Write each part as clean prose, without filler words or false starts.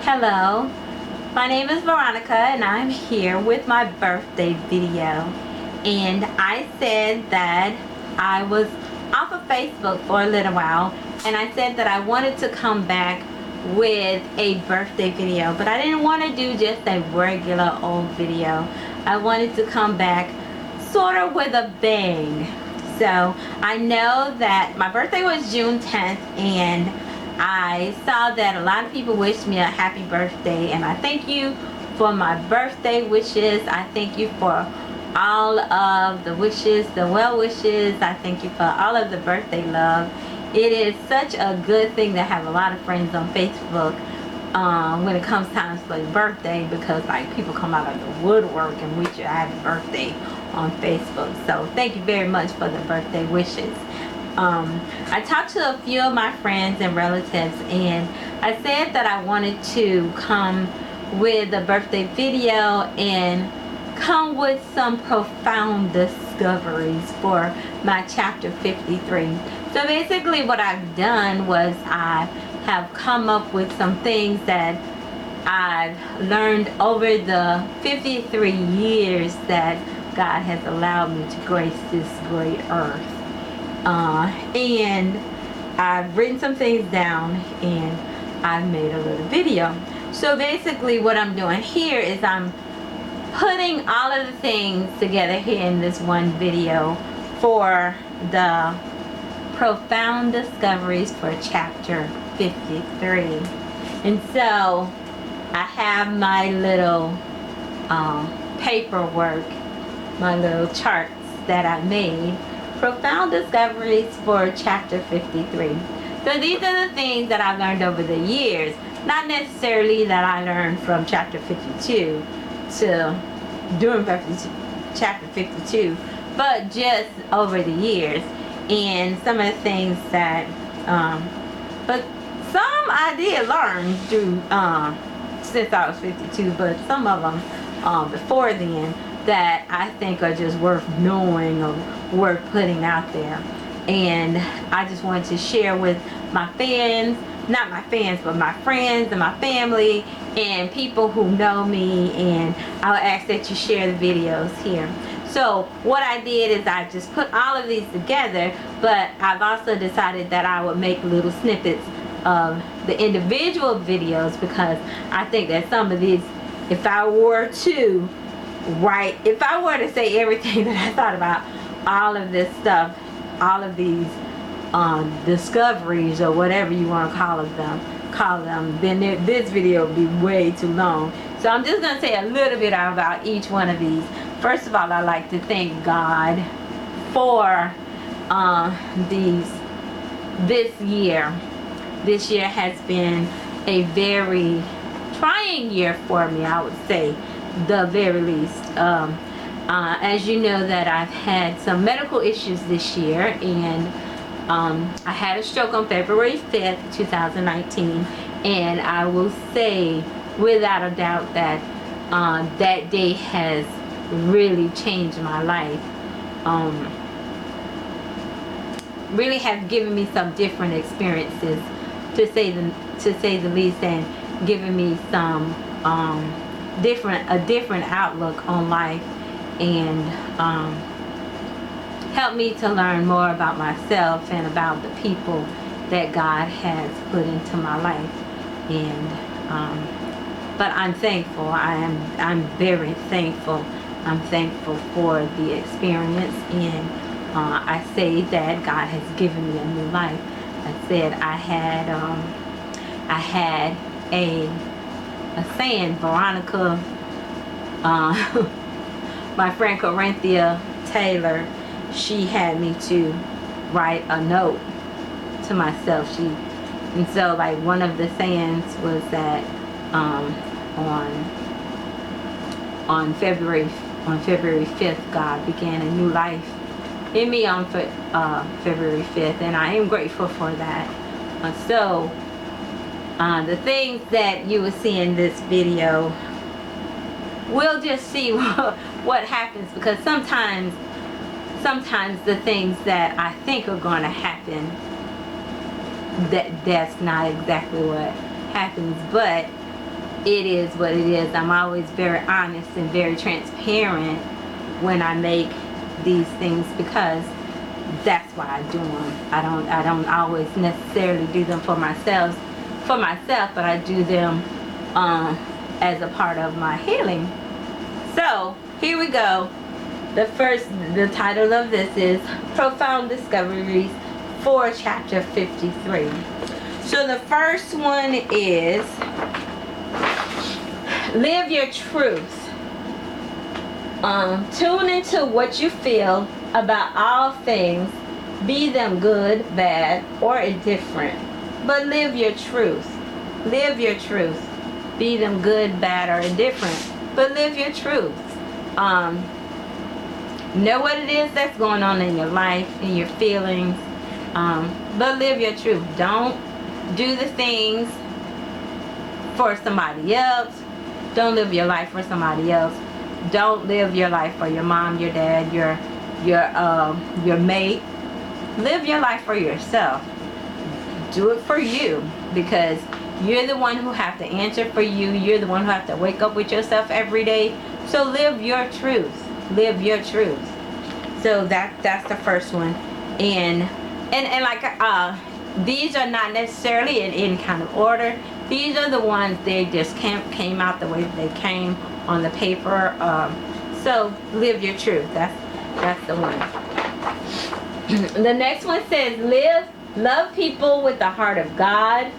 Hello, my name is Veronica and I'm here with my birthday video. And I said that I was off of Facebook for a little while, and I said that I wanted to come back with a birthday video, but I didn't want to do just a regular old video. I wanted to come back sort of with a bang. So I know that my birthday was June 10th, and I saw that a lot of people wished me a happy birthday, and I thank you for my birthday wishes. I thank you for all of the wishes, the well wishes. I thank you for all of the birthday love. It is such a good thing to have a lot of friends on Facebook when it comes time for your birthday, because like people come out of the woodwork and wish you a happy birthday on Facebook. So thank you very much for the birthday wishes. I talked to a few of my friends and relatives, and I said that I wanted to come with a birthday video and come with some profound discoveries for my chapter 53. So basically what I've done was I have come up with some things that I've learned over the 53 years that God has allowed me to grace this great earth. And I've written some things down and I've made a little video. So basically what I'm doing here is I'm putting all of the things together here in this one video for the profound discoveries for chapter 53. And so I have my little paperwork, my little charts that I made. Profound discoveries for chapter 53. So these are the things that I've learned over the years. Not necessarily that I learned from chapter 52 to during chapter 52, but just over the years. And some of the things that, but some I did learn through since I was 52, but some of them before then that I think are just worth knowing or worth putting out there. And I just wanted to share with my fans, not my fans, but my friends and my family and people who know me, and I'll ask that you share the videos here. So what I did is I just put all of these together, but I've also decided that I would make little snippets of the individual videos, because I think that some of these, if I were to say everything that I thought about all of this stuff, all of these discoveries or whatever you want to call them, then this video would be way too long. So I'm just going to say a little bit about each one of these. First of all, I'd like to thank God for this year. This year has been a very trying year for me, I would say, the very least. As you know, that I've had some medical issues this year, and I had a stroke on February 5th, 2019, and I will say without a doubt that that day has really changed my life. Really have given me some different experiences, to say the least, and given me some a different outlook on life, and helped me to learn more about myself and about the people that God has put into my life. And but I'm thankful. I'm very thankful. I'm thankful for the experience, and I say that God has given me a new life. I said I had a saying, Veronica, my friend Corinthia Taylor, she had me to write a note to myself. And so like one of the sayings was that on February 5th, God began a new life in me on February 5th, and I am grateful for that. So the things that you will see in this video, we'll just see what happens, because sometimes the things that I think are going to happen, that's not exactly what happens. But it is what it is. I'm always very honest and very transparent when I make these things, because that's why I do them. I don't always necessarily do them for myself, but I do them as a part of my healing. So here we go. The title of this is Profound Discoveries for Chapter 53. So the first one is live your truth. Tune into what you feel about all things, be them good, bad, or indifferent. But live your truth. Live your truth. Be them good, bad, or indifferent. But live your truth. Know what it is that's going on in your life, in your feelings. But live your truth. Don't do the things for somebody else. Don't live your life for somebody else. Don't live your life for your mom, your dad, your mate. Live your life for yourself. Do it for you, because you're the one who have to answer for you. You're the one who have to wake up with yourself every day. So live your truth. Live your truth. So that's the first one. And like these are not necessarily in any kind of order. These are the ones they just came out the way that they came on the paper. So live your truth. That's the one. The next one says love people with the heart of God,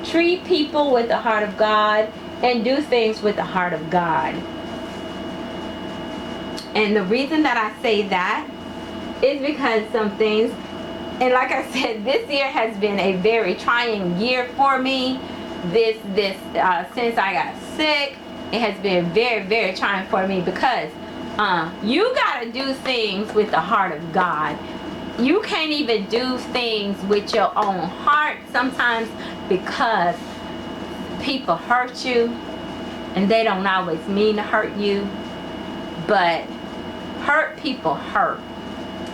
treat people with the heart of God, and do things with the heart of God. And the reason that I say that is because some things, and like I said, this year has been a very trying year for me. Since I got sick, it has been very, very trying for me, because you gotta do things with the heart of God. You can't even do things with your own heart sometimes, because people hurt you, and they don't always mean to hurt you, but hurt people hurt.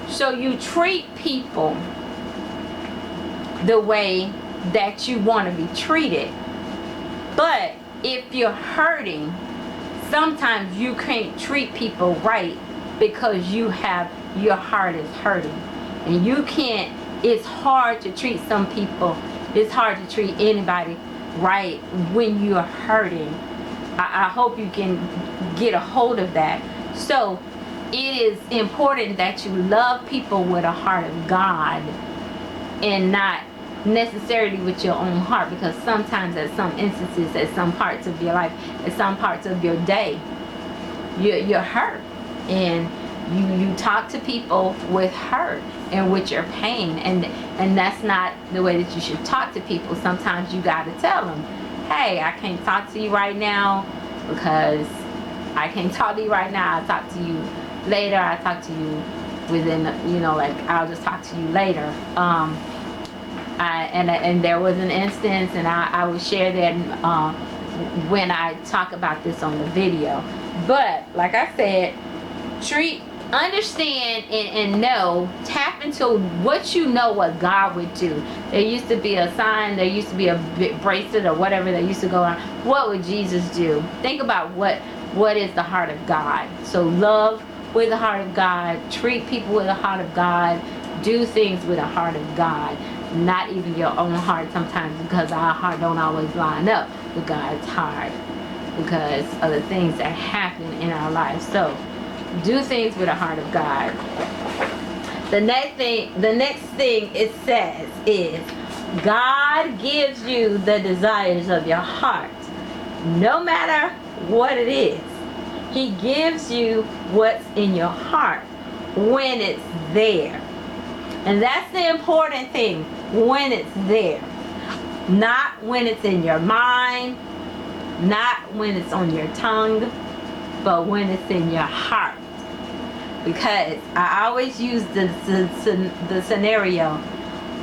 So you treat people the way that you want to be treated. But if you're hurting, sometimes you can't treat people right, because your heart is hurting. And you can't, it's hard to treat some people, it's hard to treat anybody right when you're hurting. I hope you can get a hold of that. So it is important that you love people with a heart of God, and not necessarily with your own heart, because sometimes at some instances, at some parts of your life, at some parts of your day, you're hurt, and you talk to people with hurt and with your pain, and that's not the way that you should talk to people. Sometimes you got to tell them, hey, I can't talk to you right now, because I can't talk to you right now. I'll talk to you later. I'll talk to you within, like, I'll just talk to you later. And there was an instance, and I will share that when I talk about this on the video. But like I said, understand and know, tap into what you know what God would do. There used to be a sign, there used to be a bracelet or whatever that used to go on. What would Jesus do? Think about what is the heart of God. So love with the heart of God, treat people with the heart of God, do things with the heart of God. Not even your own heart sometimes, because our heart don't always line up with God's heart because of the things that happen in our lives. So do things with the heart of God. The next thing it says is, God gives you the desires of your heart, no matter what it is. He gives you what's in your heart when it's there. And that's the important thing, when it's there. Not when it's in your mind, not when it's on your tongue, but when it's in your heart. Because I always use the scenario,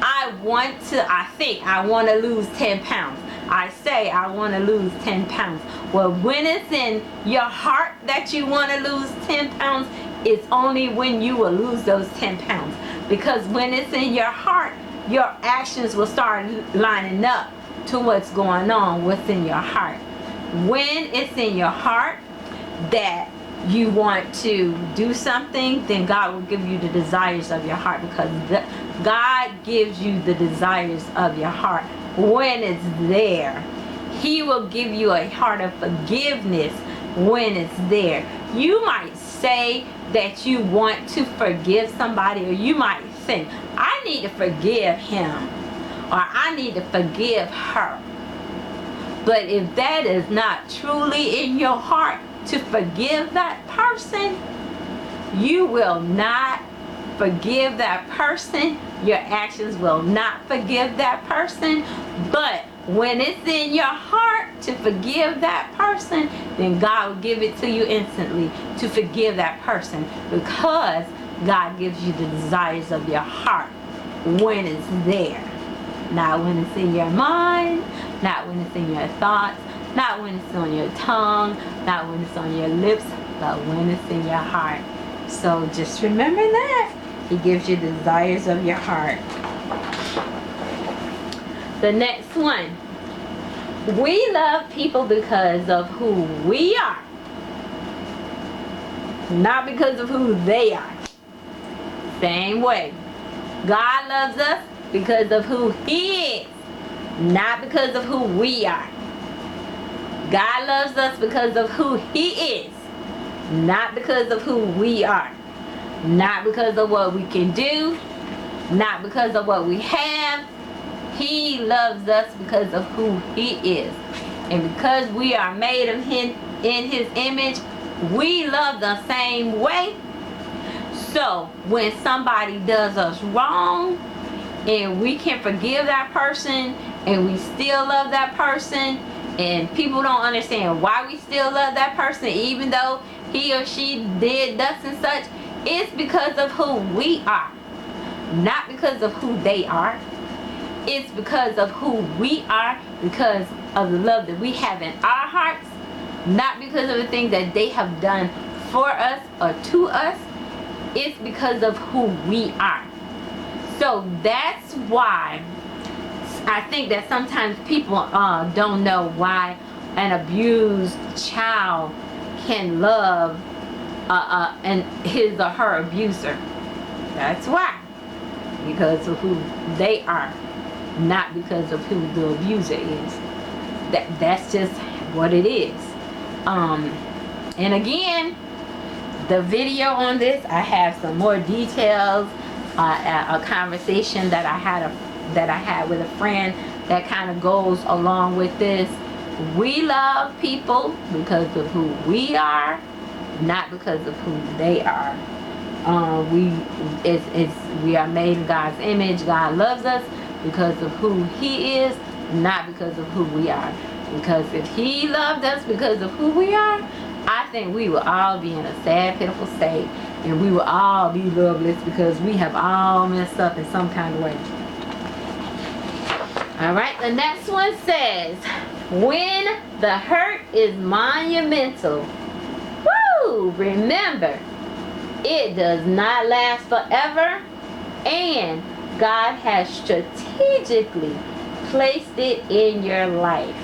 I think I want to lose 10 pounds. I say I want to lose 10 pounds. Well, when it's in your heart that you want to lose 10 pounds, it's only when you will lose those 10 pounds. Because when it's in your heart, your actions will start lining up to what's going on, what's in your heart. When it's in your heart that you want to do something, then God will give you the desires of your heart, because God gives you the desires of your heart when it's there. He will give you a heart of forgiveness when it's there. You might say that you want to forgive somebody, or you might think, I need to forgive him, or I need to forgive her. But if that is not truly in your heart to forgive that person, you will not forgive that person. Your actions will not forgive that person. But when it's in your heart to forgive that person, then God will give it to you instantly to forgive that person, because God gives you the desires of your heart when it's there. Not when it's in your mind, not when it's in your thoughts, not when it's on your tongue, not when it's on your lips, but when it's in your heart. So just remember that. He gives you the desires of your heart. The next one. We love people because of who we are, not because of who they are. Same way. God loves us because of who He is, not because of who we are. God loves us because of who He is, not because of who we are. Not because of what we can do, not because of what we have. He loves us because of who He is. And because we are made of Him in His image, we love the same way. So when somebody does us wrong and we can forgive that person and we still love that person, and people don't understand why we still love that person even though he or she did thus and such, it's because of who we are, not because of who they are. It's because of who we are, because of the love that we have in our hearts, not because of the things that they have done for us or to us. It's because of who we are. So that's why I think that sometimes people don't know why an abused child can love and his or her abuser. That's why. Because of who they are, not because of who the abuser is. That's just what it is. And again, the video on this, I have some more details, a conversation that I had with a friend that kind of goes along with this. We love people because of who we are, not because of who they are. We are made in God's image. God loves us because of who He is, not because of who we are. Because if He loved us because of who we are, I think we will all be in a sad, pitiful state, and we will all be loveless because we have all messed up in some kind of way. Alright, the next one says, when the hurt is monumental, remember, it does not last forever, and God has strategically placed it in your life.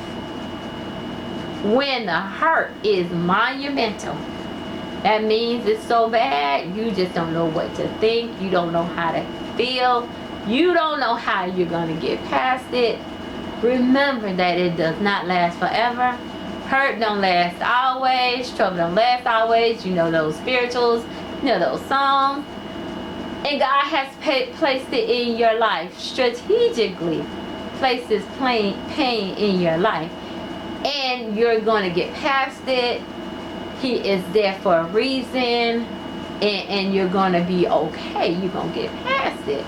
When the hurt is monumental, that means it's so bad you just don't know what to think, you don't know how to feel, you don't know how you're going to get past it. Remember that it does not last forever. Hurt don't last always, trouble don't last always. You know those spirituals, you know those songs. And God has placed it in your life, strategically placed this pain in your life. And you're going to get past it. He is there for a reason. And you're going to be okay. You're going to get past it.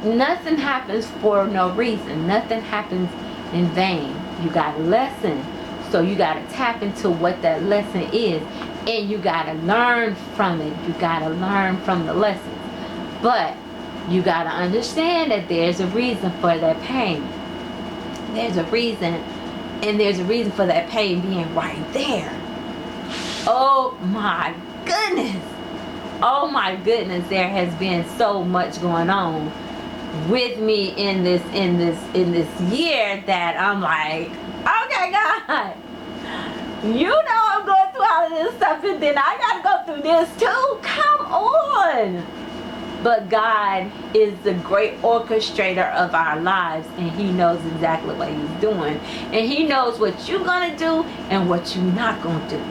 Nothing happens for no reason. Nothing happens in vain. You got a lesson. So you got to tap into what that lesson is. And you got to learn from it. You got to learn from the lessons. But you got to understand that there's a reason for that pain. There's a reason. And there's a reason for that pain being right there. Oh my goodness. Oh my goodness. There has been so much going on with me in this year that I'm like, okay, God, You know I'm going through all of this stuff, and then I gotta go through this too. Come on. But God is the great orchestrator of our lives, and He knows exactly what He's doing. And He knows what you're gonna do and what you're not gonna do.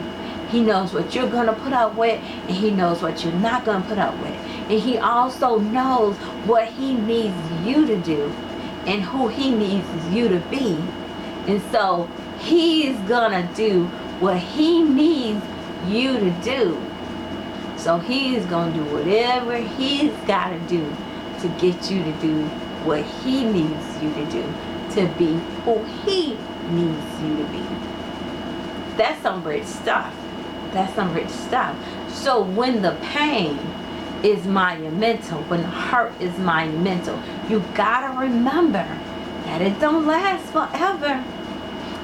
He knows what you're gonna put up with, and He knows what you're not gonna put up with. And He also knows what He needs you to do and who He needs you to be. And so He's gonna do what He needs you to do. So He's gonna do whatever He's gotta do to get you to do what He needs you to do, to be who He needs you to be. That's some rich stuff. That's some rich stuff. So when the pain is monumental, when the hurt is monumental, you gotta remember that it don't last forever,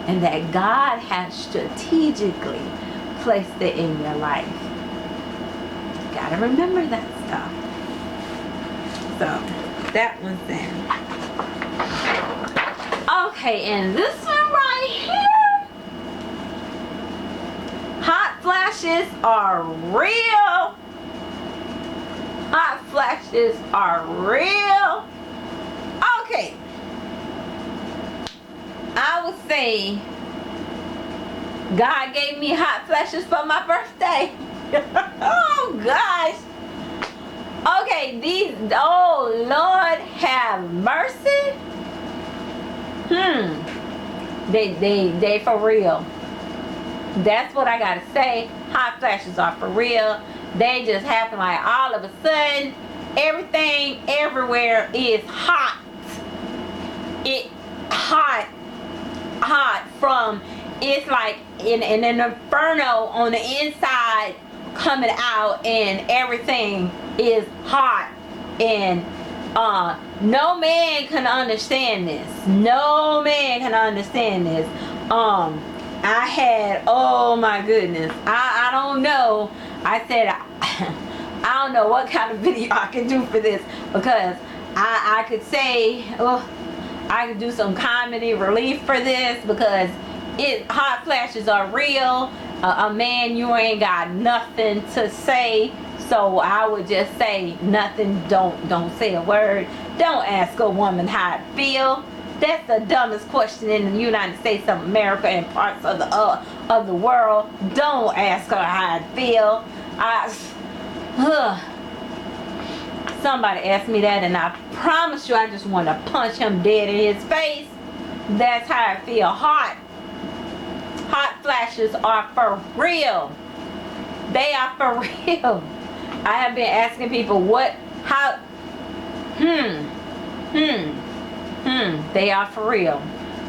and that God has strategically placed it in your life. You gotta remember that stuff. So that one's in. Okay, and this one right here, hot flashes are real. Hot flashes are real. Okay, I would say God gave me hot flashes for my birthday. Oh gosh. Okay, these, oh Lord have mercy. They for real. That's what I gotta say. Hot flashes are for real. They just happen like all of a sudden. Everything everywhere is hot. It hot from, it's like in an inferno on the inside coming out, and everything is hot, and no man can understand this. No man can understand this. I had, oh my goodness, I don't know. I said I don't know what kind of video I can do for this, because I could say, oh, I could do some comedy relief for this, because hot flashes are real. A man, you ain't got nothing to say, so I would just say nothing. Don't say a word. Don't ask a woman how it feel. That's the dumbest question in the United States of America and parts of the world. Don't ask her how it feel. Somebody asked me that, and I promise you, I just want to punch him dead in his face. That's how I feel. Hot flashes are for real. They are for real. I have been asking people they are for real.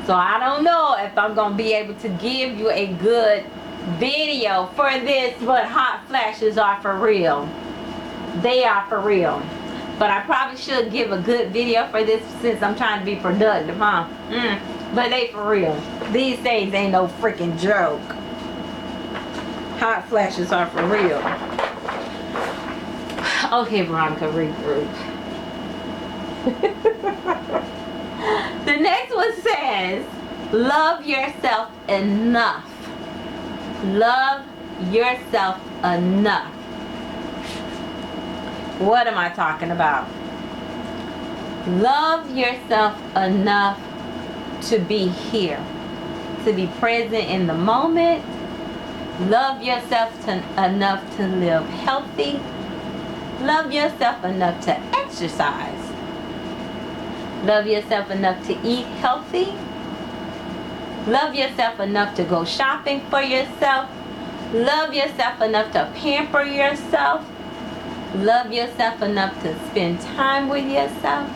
So I don't know if I'm gonna be able to give you a good video for this, but hot flashes are for real. They are for real. But I probably should give a good video for this, since I'm trying to be productive, huh? But they for real. These things ain't no freaking joke. Hot flashes are for real. Okay, Veronica, regroup. The next one says, love yourself enough. Love yourself enough. What am I talking about? Love yourself enough to be here, to be present in the moment. Love yourself enough to live healthy. Love yourself enough to exercise. Love yourself enough to eat healthy. Love yourself enough to go shopping for yourself. Love yourself enough to pamper yourself. Love yourself enough to spend time with yourself.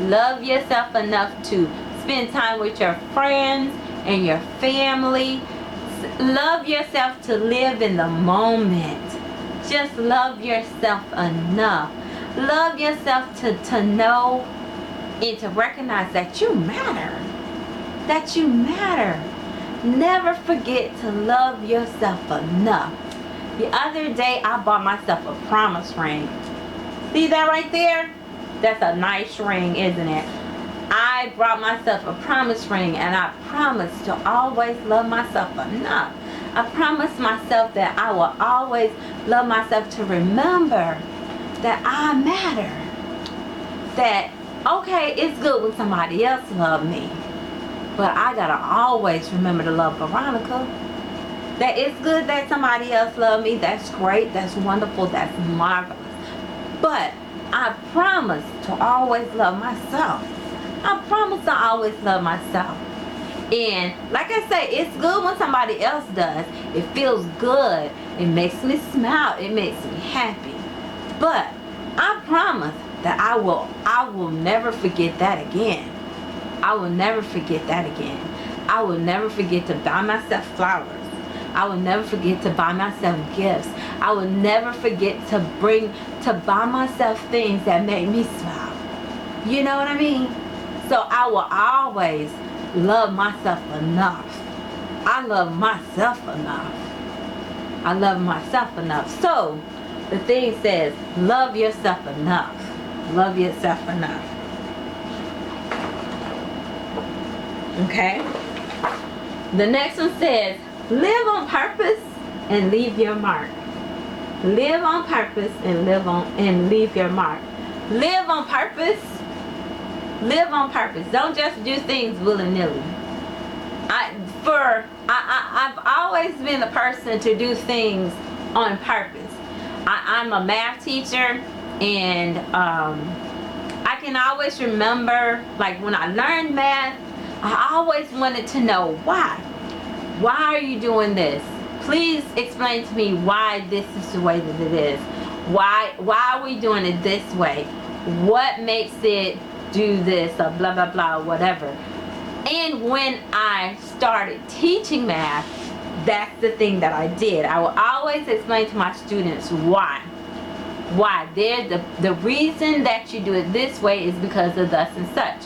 Love yourself enough to spend time with your friends and your family. Love yourself to live in the moment. Just love yourself enough. Love yourself to know and to recognize that you matter. That you matter. Never forget to love yourself enough. The other day I bought myself a promise ring. See that right there? That's a nice ring, isn't it? I brought myself a promise ring, and I promised to always love myself enough. I promised myself that I will always love myself, to remember that I matter. That, okay, it's good when somebody else loves me, but I gotta always remember to love Veronica. That it's good that somebody else loves me. That's great. That's wonderful. That's marvelous. But I promise to always love myself. I promise to always love myself. And like I say, it's good when somebody else does. It feels good. It makes me smile. It makes me happy. But I promise that I will never forget that again. I will never forget that again. I will never forget to buy myself flowers. I will never forget to buy myself gifts. I will never forget to buy myself things that make me smile. You know what I mean? So I will always love myself enough. I love myself enough. I love myself enough. So the thing says, love yourself enough. Love yourself enough. Okay? The next one says, live on purpose and leave your mark. Live on purpose and leave your mark. Live on purpose. Live on purpose. Don't just do things willy-nilly. I've always been the person to do things on purpose. I'm a math teacher, and I can always remember, like when I learned math, I always wanted to know why. Why are you doing this? Please explain to me why this is the way that it is. Why are we doing it this way? What makes it do this, or blah blah blah, whatever. And when I started teaching math, that's the thing that I did. I will always explain to my students why. The reason that you do it this way is because of thus and such.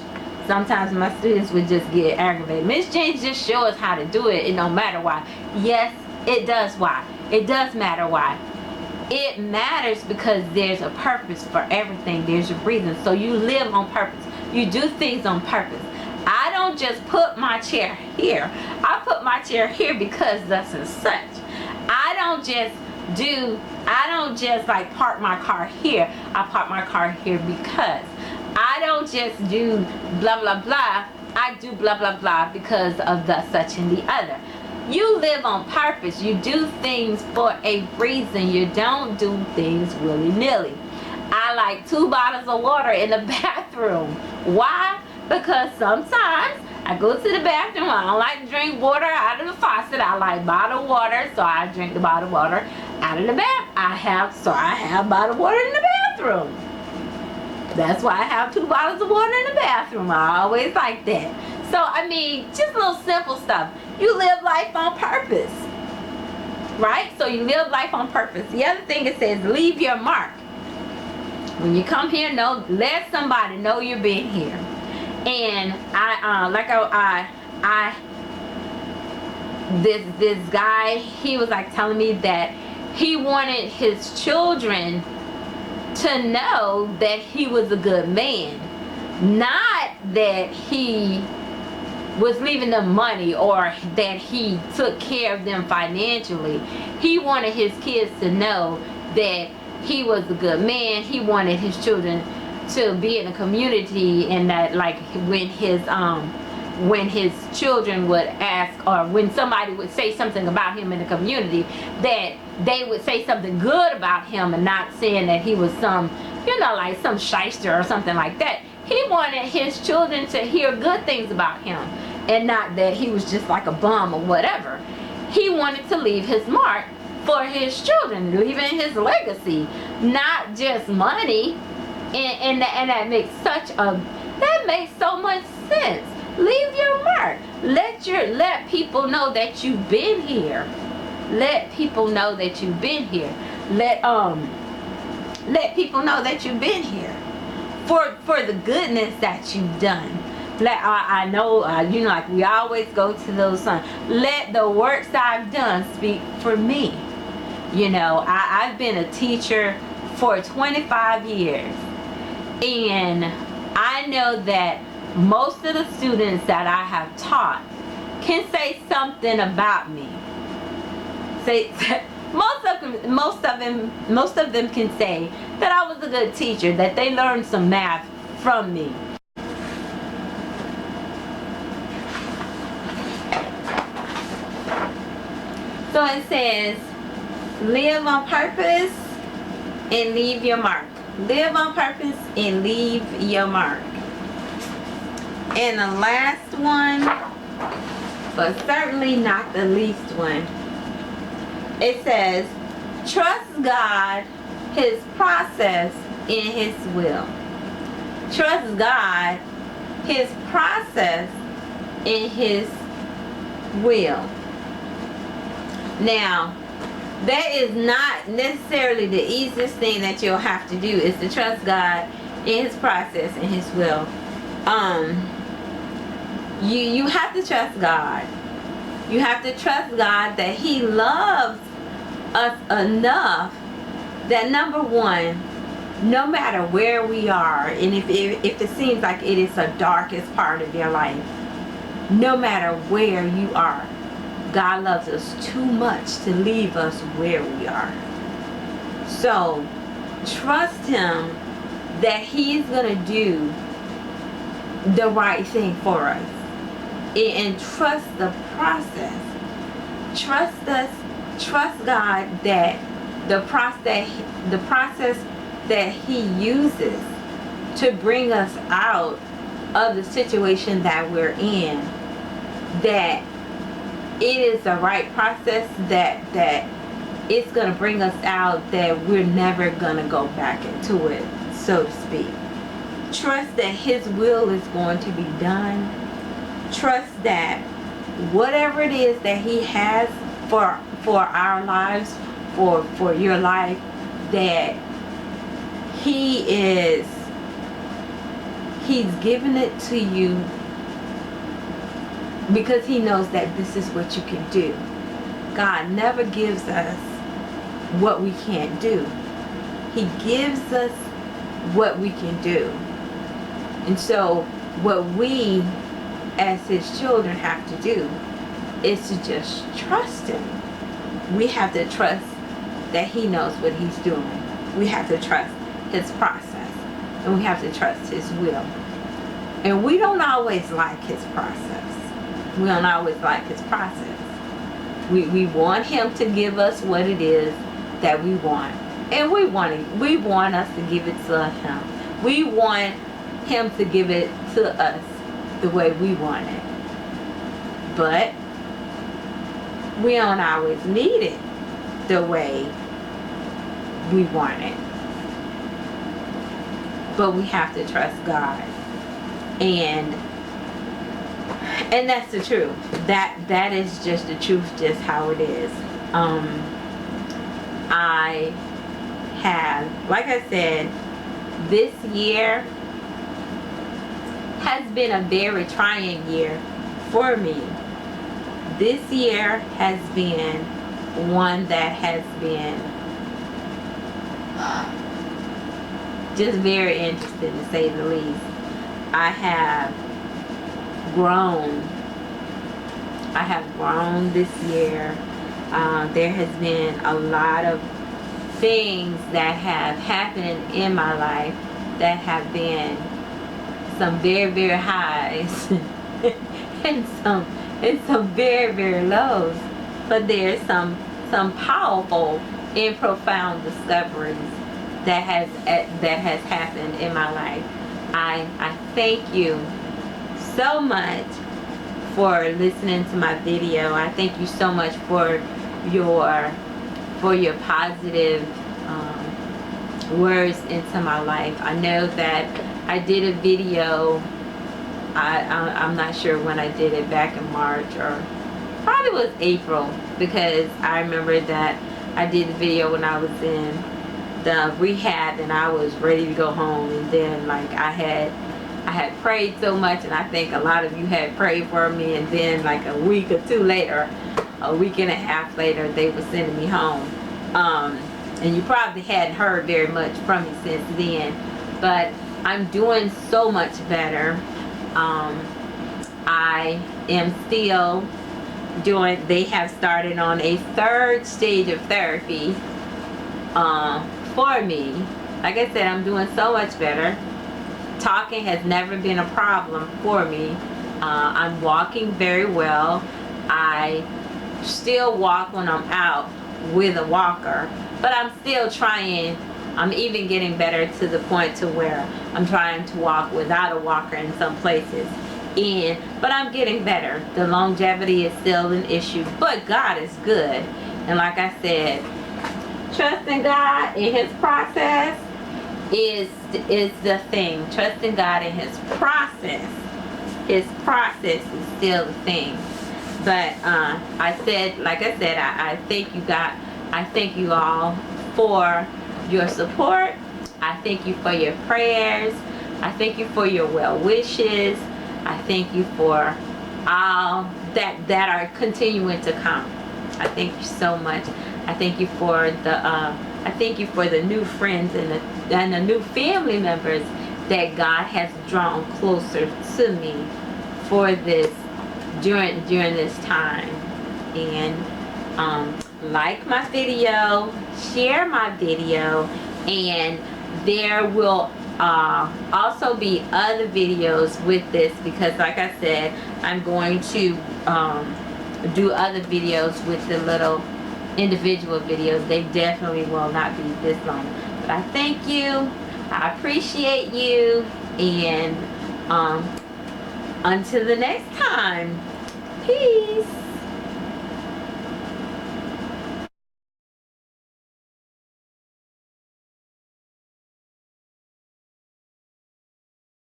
Sometimes my students would just get aggravated. Miss James, just show us how to do it. It don't matter why. Yes, it does why. It does matter why. It matters because there's a purpose for everything. There's a reason. So you live on purpose. You do things on purpose. I don't just put my chair here. I put my chair here because thus and such. I don't just like park my car here. I park my car here because. I don't just do blah blah blah. I do blah blah blah because of the such and the other. You live on purpose. You do things for a reason. You don't do things willy-nilly. I like 2 bottles of water in the bathroom. Why? Because sometimes I go to the bathroom. I don't like to drink water out of the faucet. I like bottled water, so I drink the bottled water out of the bath. I have bottled water in the bathroom. That's why I have 2 bottles of water in the bathroom. I always like that. So, I mean, just little simple stuff. You live life on purpose. Right? So you live life on purpose. The other thing it says, leave your mark. When you come here, let somebody know you're being here. And this guy, he was like telling me that he wanted his children to know that he was a good man, not that he was leaving them money or that he took care of them financially. He wanted his kids to know that he was a good man. He wanted his children to be in a community, and that like when his children would ask, or when somebody would say something about him in the community, that they would say something good about him and not saying that he was some, like some shyster or something like that. He wanted his children to hear good things about him and not that he was just like a bum or whatever. He wanted to leave his mark for his children, leaving his legacy, not just money. And that makes so much sense. Leave your mark. Let people know that you've been here. Let people know that you've been here. Let people know that you've been here for the goodness that you've done. I know, like we always go to those let the works I've done speak for me. I've been a teacher for 25 years, and I know that most of the students that I have taught can say something about me. say most of them can say that I was a good teacher, that they learned some math from me. So it says, live on purpose and leave your mark. Live on purpose and leave your mark. And the last one, but certainly not the least one, it says, trust God, His process, and His will. Trust God, His process, and His will. Now, that is not necessarily the easiest thing that you'll have to do, is to trust God in His process and His will. You have to trust God. You have to trust God that He loves us enough that, number one, no matter where we are, and if it seems like it is the darkest part of your life, no matter where you are, God loves us too much to leave us where we are. So trust Him that He's going to do the right thing for us. And trust the process. Trust God that the process that He uses to bring us out of the situation that we're in, that it is the right process, that it's going to bring us out, that we're never going to go back into it, so to speak. Trust that His will is going to be done. Trust that whatever it is that He has for our lives, for your life, that He's given it to you because He knows that this is what you can do. God never gives us what we can't do. He gives us what we can do. And so what we as His children have to do is to just trust Him. We have to trust that He knows what He's doing. We have to trust His process. And we have to trust His will. And we don't always like His process. We don't always like His process. We want Him to give us what it is that we want. And we want us to give it to Him. We want Him to give it to us the way we want it. But we don't always need it the way we want it. But we have to trust God. And that's the truth. That is just the truth, just how it is. I have, like I said, this year has been a very trying year for me. This year has been one that has been just very interesting, to say the least. I have grown this year. There has been a lot of things that have happened in my life that have been some very, very highs and some very, very lows. But there's some powerful and profound discoveries that has happened in my life. I thank you so much for listening to my video. I thank you so much for your positive words into my life. I know that I did a video, I'm not sure when I did it, back in March, or probably was April, because I remember that I did the video when I was in the rehab and I was ready to go home, and then like I had prayed so much, and I think a lot of you had prayed for me, and then like a week or two later, a week and a half later, they were sending me home. And you probably hadn't heard very much from me since then, but I'm doing so much better. I am still they have started on a third stage of therapy for me. Like I said, I'm doing so much better. Talking has never been a problem for me. I'm walking very well. I still walk when I'm out with a walker, but I'm still trying. I'm even getting better to the point to where I'm trying to walk without a walker in some places. But I'm getting better. The longevity is still an issue, but God is good. And like I said, trusting God in His process is the thing. Trusting God in His process is still the thing. But I thank you, God. I thank you all for your support. I thank you for your prayers. I thank you for your well wishes. I thank you for all that are continuing to come. I thank you so much. I thank you for the new friends and the new family members that God has drawn closer to me for this during this time. And like my video, share my video, and there will also be other videos with this, because like I said, I'm going to do other videos with the little individual videos. They definitely will not be this long. But I thank you. I appreciate you. And until the next time, peace.